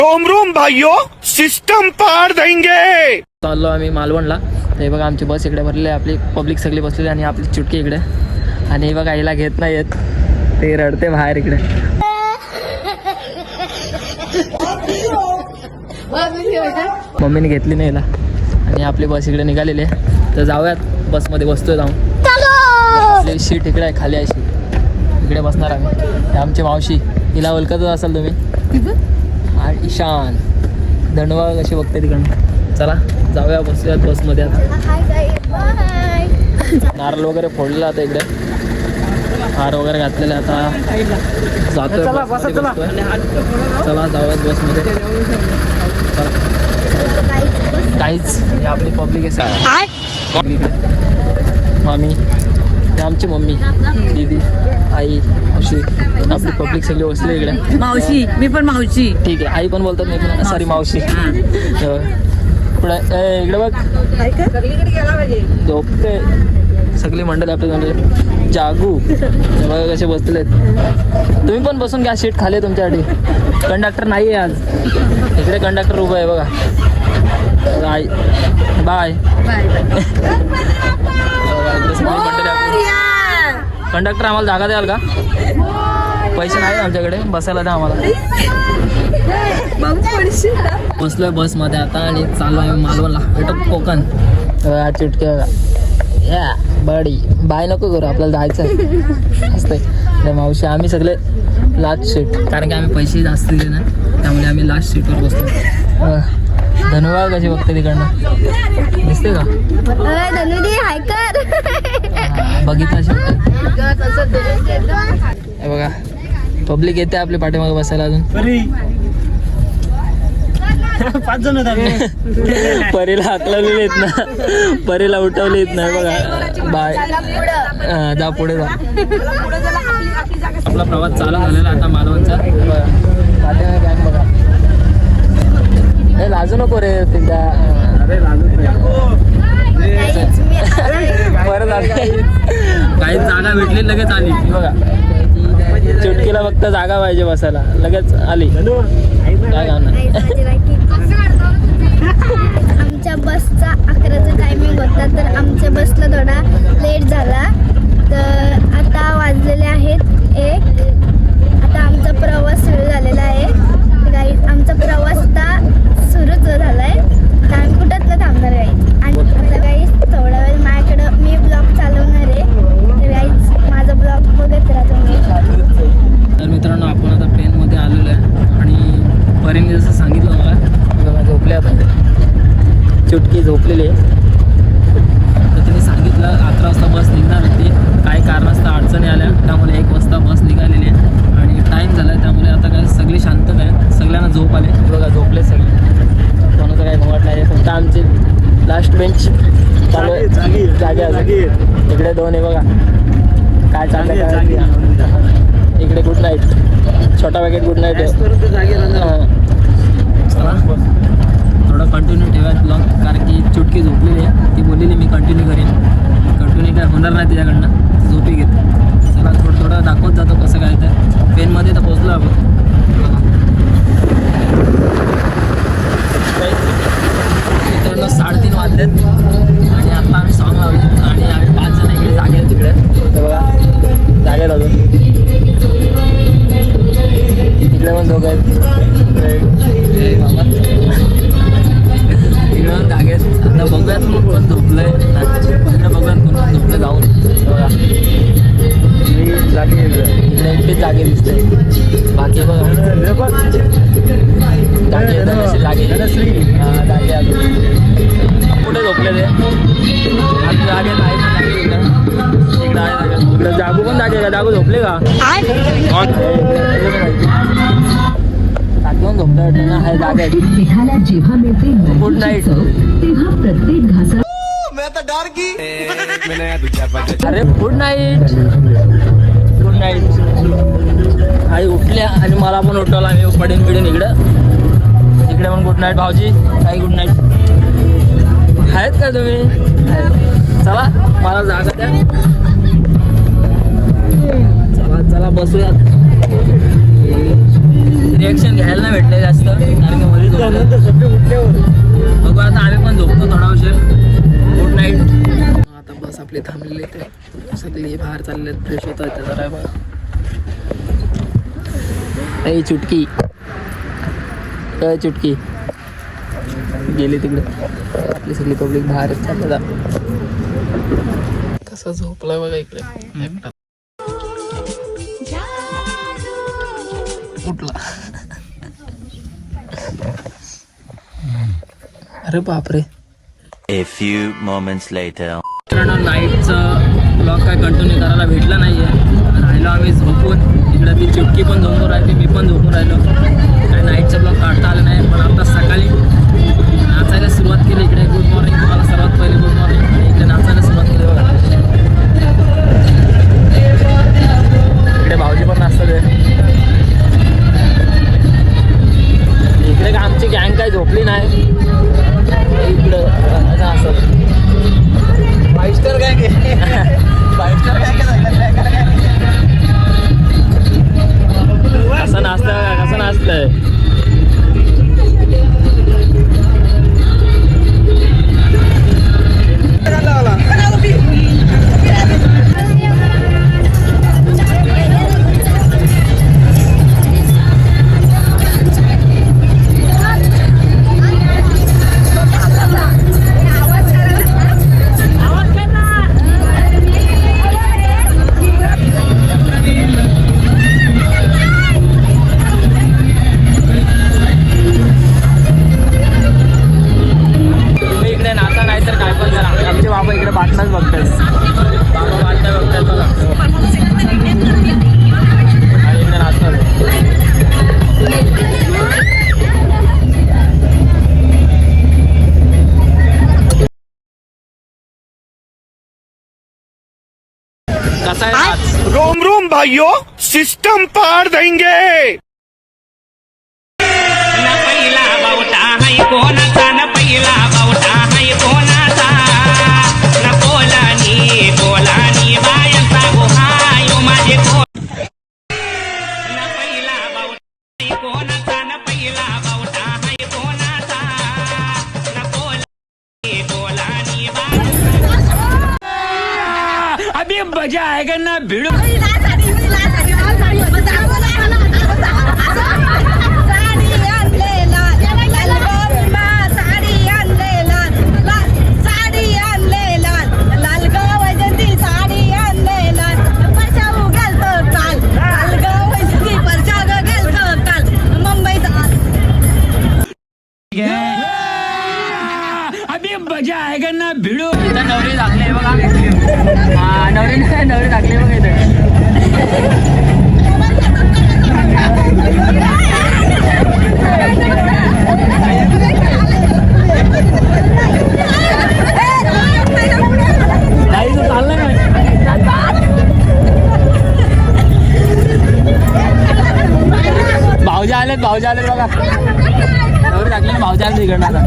Rome Rome भाइयों, system पार देंगे. चाललो आम्ही मालवणला. हे बघा आमची बस इकडे भरलेली आहे, आपली पब्लिक सगळी बसलेली आणि आपली चुटकी इकडे. आणि हे बघा हिला घेत नाही येत, ते रडते बाहेर इकडे. मम्मीने घेतली नाही हिला आणि आपली बस इकडे निघालेली आहे. तर जाऊयात बसमध्ये, बसतोय जाऊन. आपली सीट इकडे आहे, खाली आहे सीट, इकडे बसणार आम्ही. हे आमची मावशी, हिला ओळखतच असाल तुम्ही, आणि ईशान धन्यवा कशी बघते तिकडनं. चला जाऊया, बसूयात बसमध्ये. आता नारळ वगैरे फोडलेला आता इकडे, हार वगैरे घातलेला. आता जातोय, चला जाऊयात बसमध्ये. काहीच हे आपली पब्लिक आहे, मामी, हे आमची मम्मी, दीदी, आई, मावशी, आपली पब्लिक सगळी बसली इकडे. मावशी, मी पण मावशी. ठीक आहे, आई पण बोलतात, मी पण सॉरी मावशी. इकडे बघ, झोपते सगळी मंडळी आपली, म्हणजे जागू. बघा कसे बसलेत. तुम्ही पण बसून घ्या, सीट खाली आहे तुमच्यासाठी. कंडक्टर नाही आहे आज इकडे, कंडक्टर उभं आहे बघा. आई बाय. कंडक्टर आम्हाला जागा द्याल का? पैसे नाही आमच्याकडे, बसायला द्या आम्हाला. बसलोय बसमध्ये आता आणि चालू आहे मालवणला, भेटो कोकण. चिटके या बडी बाय नको करू, आपल्याला जायचं आहे असतंय. मावशी आम्ही सगळे लास्ट सीट, कारण की आम्ही पैसे जास्त दिले ना, त्यामुळे आम्ही लास्ट सीटवर बसतो. धन्यवाद कशी बघते तिकडनं, दिसते का? बघितलं हे बघा, पब्लिक येते आपल्या पाठीमागे बसायला अजून. परीला हाकलवलेली आहेत ना, परीला उठवली येत नाही बघा. बाय, जा पुढे जा. आपला प्रवास चालू झालेला आता मालवणचा. पाठीमागे बघा, हे लाजू नको रे तिला. काही जागा भेटली लगेच आली बघा. चुटकीला फक्त जागा पाहिजे बसायला, लगेच आली. काय आमच्या बसचा 11चा टायमिंग होता, तर आमच्या बसला थोडा लेट झाला. तर आता वाजलेले आहेत 1. आता आमचा प्रवास सुरू झालेला आहे. गाईज आमचा प्रवास आता सुरूच झाला आहे, तर आम्ही कुठंच न थांबणार आहे. आणि आता गाईज थोडा वेळ माझ्याकडं मी ब्लॉग चालवणार आहे, तर गाईज माझा ब्लॉग बघत राहा तुम्ही. तर मित्रांनो, आपण आता ट्रेनमध्ये आलेलो आहे आणि परीने जसं सांगितलं मला, झोपले आपण, चुटकी झोपलेली आहे. तर तिने सांगितलं 11 वाजता बस निघणार होती, काही कारणास्तव अडचणी आल्या, त्यामुळे 1 वाजता बस निघालेली आहे आणि टाईम झाला. त्यामुळे आता काय सगळी शांतता आहे, सगळ्यांना झोप आले बघा, झोपले सगळे, कोणाचं काही घुमट नाही. फक्त आमचे लास्ट बेंच चालू आहे, जागे इकडे 2 आहे बघा. काय चाललं काय इकडे, गुड नाईट, छोटा पॅकेट गुड नाईट आहे. चला थोडं कंटिन्यू ठेवा ब्लॉग, कारण की चुटकी झोपलेली आहे. ती बोललेली मी कंटिन्यू करेन, कंटिन्यू काय होणार नाही तिच्याकडनं, झोपी घेत. चला थोडं दाखवत जातो कसं काय. तर ट्रेनमध्ये तर पोचलो आपण. मित्रांनो 3:30 वाजलेत आणि आता आम्ही सॉंग लावले आणि आम्ही 5 जण इकडे जागे आहेत तिकडे. तर बघा जागेत अजून इकडे पण 2 आहेत, इकडे पण जागे आहेत. आता बघूयात कोण पण झोपलंय, इकडे बघूयात कोण पण झोपलं जाऊन. बघा इकडे एकटेच जागे दिसते, बाकी बघा जागे येतात असे जागे जागे अजून कुठे झोपले ते आता जागे नाही. इकडे आहे जागा, इकडे जागू पण जागे का? जागू झोपले का? टाकून झोपता वाटतं ना, आहे जागा. Good night. अरे गुड नाईट, गुड नाईट. आई उठल्या आणि मला पण उठवलं, आम्ही पडेन पिडेन इकडं. इकडे पण गुड नाईट भाऊजी, काही गुड नाईट. आहेत का तुम्ही? चला मला जागा द्या. चला चला बसूयात. रिॲक्शन घ्यायला नाही भेटले जास्त, कारण की मध्ये बघू आता आम्ही पण झोपतो थोडा उशीर. Good night. आता बस आपले थांबलेले ते सगळे बाहेर चालले फ्रेश होत आहेत जरा बघा. ए चुटकी चुटकी गेली तिकडे. आपली सगळी पब्लिक बाहेरच चाललं. कसा झोपला बघा इकडे एकटा. उठला. अरे बापरे. A few moments later. नाईटचं ब्लॉग काय कंटिन्यू करायला भेटला नाहीये. राहिलो आम्ही झोपून. इकडे ती चिटकी पण झोपून राहिली, मी पण झोपून राहिलो. काय नाईटचा ब्लॉग काढता आलं नाही. पण आता सकाळी नाचायला सुरुवात केली इकडे. गुड मॉर्निंग तुम्हाला सर्वात पहिले. Good morning. आणि इकडे नाचायला सुरुवात केली बघा. इकडे भाऊजी पण नाचतात. इकडे का आमची गँग काही झोपली नाही. इकडं असं 5 स्टार गँग आहे. 5 स्टार गँग कसं नाचतंय, कसं नाचतंय. रोम रोम भाइयों, सिस्टम पार देंगे. पहिला बावटा हाय कोणाचा, न पहिला बावटा हाय कोणाचा. न बोलानी बायांचा गोहायो माझे कोण. न पहिला बावटा हाय कोणाचा, न पहिला बावटा हाय कोणाचा. न बोलानी अभी मजा आएगा ना भिड़ो. अभी मजा आएगा ना भिड़ो. इथं नवरी दाखले बघा. हा नवरी दाखले बघा इथे. नाही तो चालला नाही. भाऊजी आलेत बघा. नवरी दाखले भाऊजी आले तिकडनं आता.